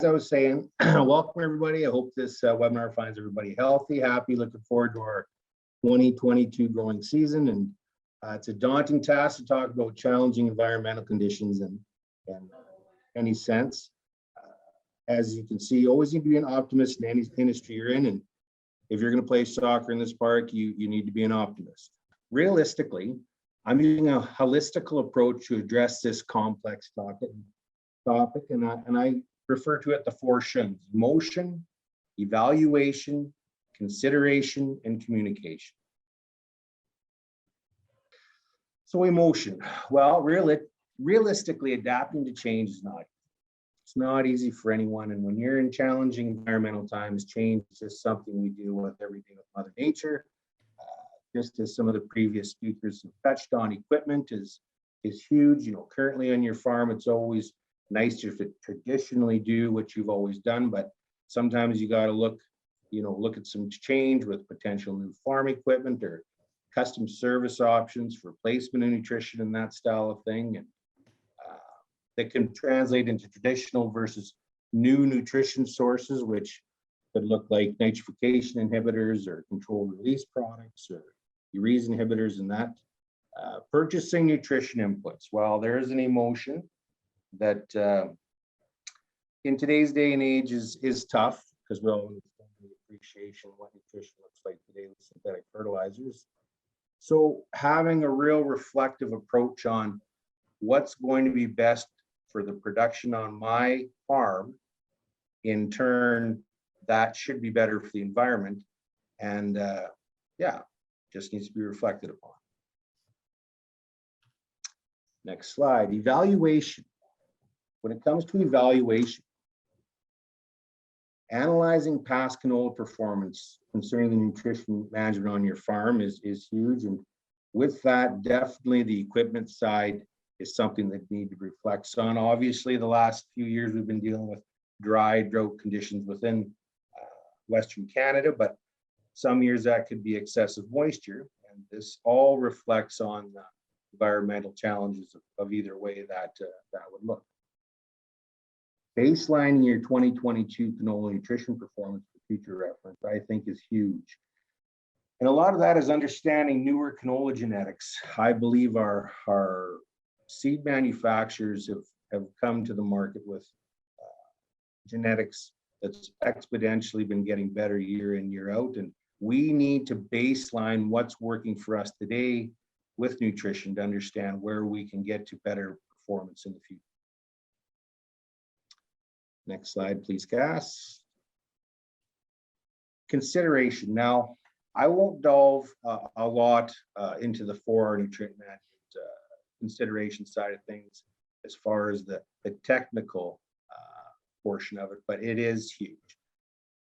I was saying, welcome everybody. I hope this webinar finds everybody healthy, happy, looking forward to our 2022 growing season. And it's a daunting task to talk about challenging environmental conditions in any sense. As you can see, you always need to be an optimist in any industry you're in. And if you're going to play soccer in this park, you need to be an optimist. Realistically, I'm using a holistical approach to address this complex topic, and I refer to it the four shins: motion, evaluation, consideration, and communication. So emotion, well, realistically, adapting to change is not easy for anyone. And when you're in challenging environmental times, change is just something we deal with every day with Mother Nature. Just as some of the previous speakers have touched on, equipment is huge. You know, currently on your farm, it's always nice to traditionally do what you've always done, but sometimes you got to look at some change with potential new farm equipment or custom service options for placement of nutrition and that style of thing. And that can translate into traditional versus new nutrition sources, which could look like nitrification inhibitors or controlled release products or urease inhibitors and that. Purchasing nutrition inputs. Well, there is an emotion that in today's day and age is tough, because we all understand the appreciation of what nutrition looks like today with synthetic fertilizers. So having a real reflective approach on what's going to be best for the production on my farm, in turn, that should be better for the environment. And just needs to be reflected upon. Next slide, evaluation. When it comes to evaluation, analyzing past canola performance concerning the nutrition management on your farm is huge. And with that, definitely the equipment side is something that need to reflect on. Obviously, the last few years we've been dealing with drought conditions within Western Canada, but some years that could be excessive moisture, and this all reflects on the environmental challenges of either way that would look. Baselining your 2022 canola nutrition performance for future reference, I think, is huge. And a lot of that is understanding newer canola genetics. I believe our seed manufacturers have come to the market with genetics that's exponentially been getting better year in, year out. And we need to baseline what's working for us today with nutrition to understand where we can get to better performance in the future. Next slide, please, Cass. Consideration. Now, I won't delve a lot into the 4R nutrient management consideration side of things as far as the technical portion of it, but it is huge.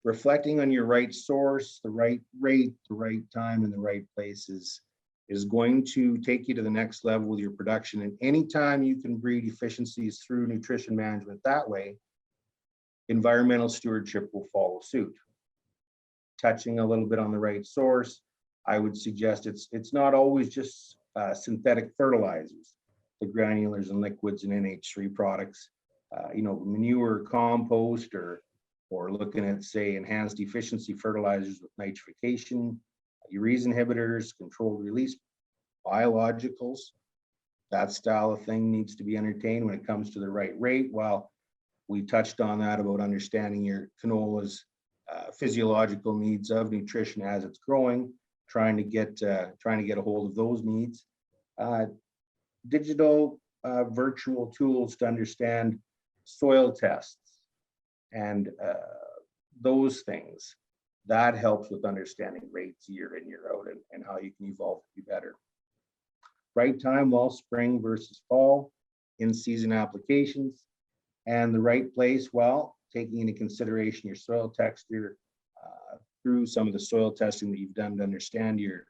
Reflecting on your right source, the right rate, the right time, and the right places is going to take you to the next level with your production. And anytime you can breed efficiencies through nutrition management that way, environmental stewardship will follow suit. Touching a little bit on the right source, I would suggest it's not always just synthetic fertilizers, the granulars and liquids and NH3 products, manure, compost, or looking at, say, enhanced efficiency fertilizers with nitrification, urease inhibitors, controlled release, biologicals. That style of thing needs to be entertained when it comes to the right rate. Well, we touched on that about understanding your canola's physiological needs of nutrition as it's growing, trying to get a hold of those needs. Digital virtual tools to understand soil tests and those things, that helps with understanding rates year in, year out, and how you can evolve to be better. Right time, well, spring versus fall, in-season applications, and the right place, well, taking into consideration your soil texture through some of the soil testing that you've done to understand your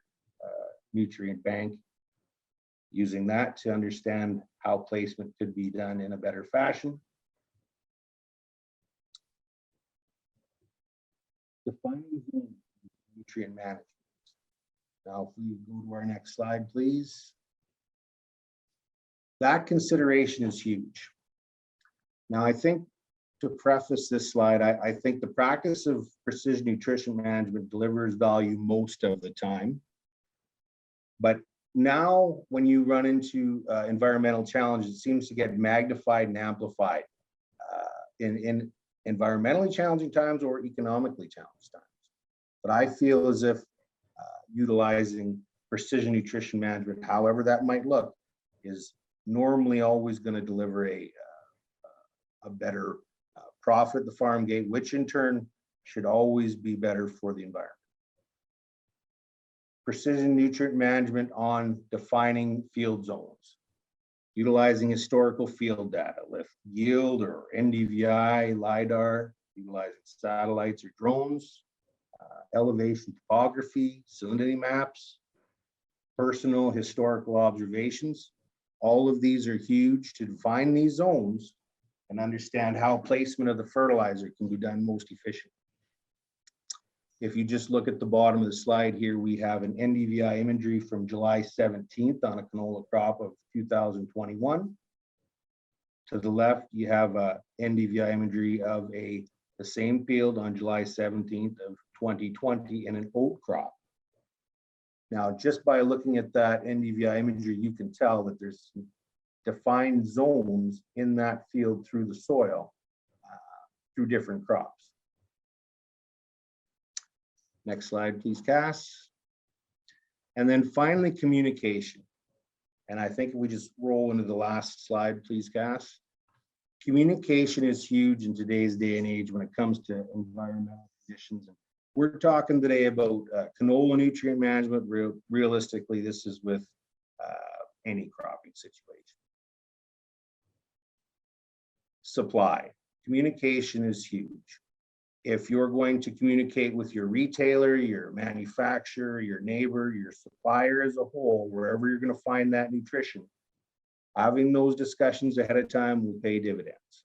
nutrient bank, using that to understand how placement could be done in a better fashion. Defining nutrient management. Now, if we go to our next slide, please. That consideration is huge. Now, I think to preface this slide, I think the practice of precision nutrition management delivers value most of the time. But now when you run into environmental challenges, it seems to get magnified and amplified in environmentally challenging times or economically challenged times. But I feel as if utilizing precision nutrition management, however that might look, is normally always going to deliver a better profit at the farm gate, which in turn should always be better for the environment. Precision nutrient management on defining field zones, utilizing historical field data with yield or NDVI, LiDAR, utilizing satellites or drones, elevation topography, salinity maps, personal historical observations. All of these are huge to define these zones and understand how placement of the fertilizer can be done most efficiently. If you just look at the bottom of the slide here, we have an NDVI imagery from July 17th on a canola crop of 2021. To the left, you have a NDVI imagery of the same field on July 17th of 2020 in an oat crop. Now, just by looking at that NDVI imagery, you can tell that there's defined zones in that field through the soil, through different crops. Next slide, please, Cass. And then finally, communication. And I think we just roll into the last slide, please, Cass. Communication is huge in today's day and age when it comes to environmental conditions. And we're talking today about canola nutrient management. Realistically, this is with any cropping situation. Supply. Communication is huge. If you're going to communicate with your retailer, your manufacturer, your neighbor, your supplier as a whole, wherever you're going to find that nutrition, having those discussions ahead of time will pay dividends.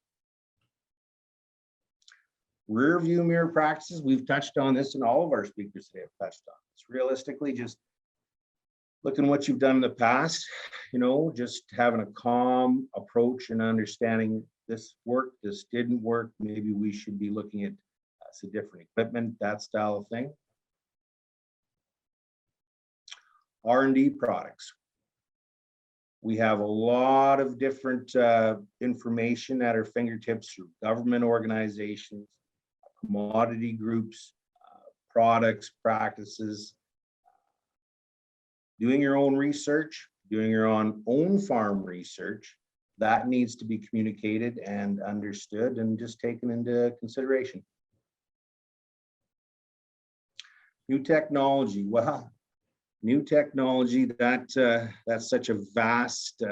Rear view mirror practices, we've touched on this, and all of our speakers today have touched on this. Realistically, just looking what you've done in the past, just having a calm approach and understanding this worked, this didn't work, maybe we should be looking at some different equipment, that style of thing. R&D products. We have a lot of different information at our fingertips through government organizations, commodity groups, products, practices. Doing your own research, doing your own farm research, that needs to be communicated and understood and just taken into consideration. New technology, well, new technology, that's such a vast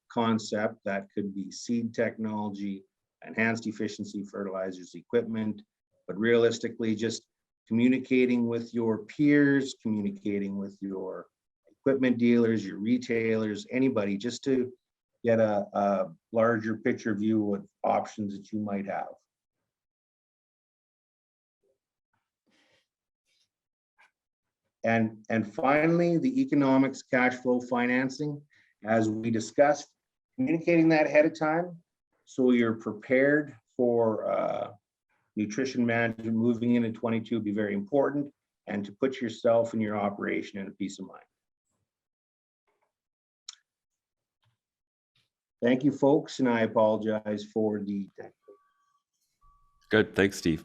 concept. That could be seed technology, enhanced efficiency fertilizers, equipment, but realistically just communicating with your peers, communicating with your equipment dealers, your retailers, anybody, just to get a larger picture view of options that you might have. And finally, the economics, cash flow, financing, as we discussed, communicating that ahead of time so you're prepared for nutrition management moving into 22 would be very important, and to put yourself and your operation in a peace of mind. Thank you, folks, and I apologize for the technical. Good, thanks, Steve.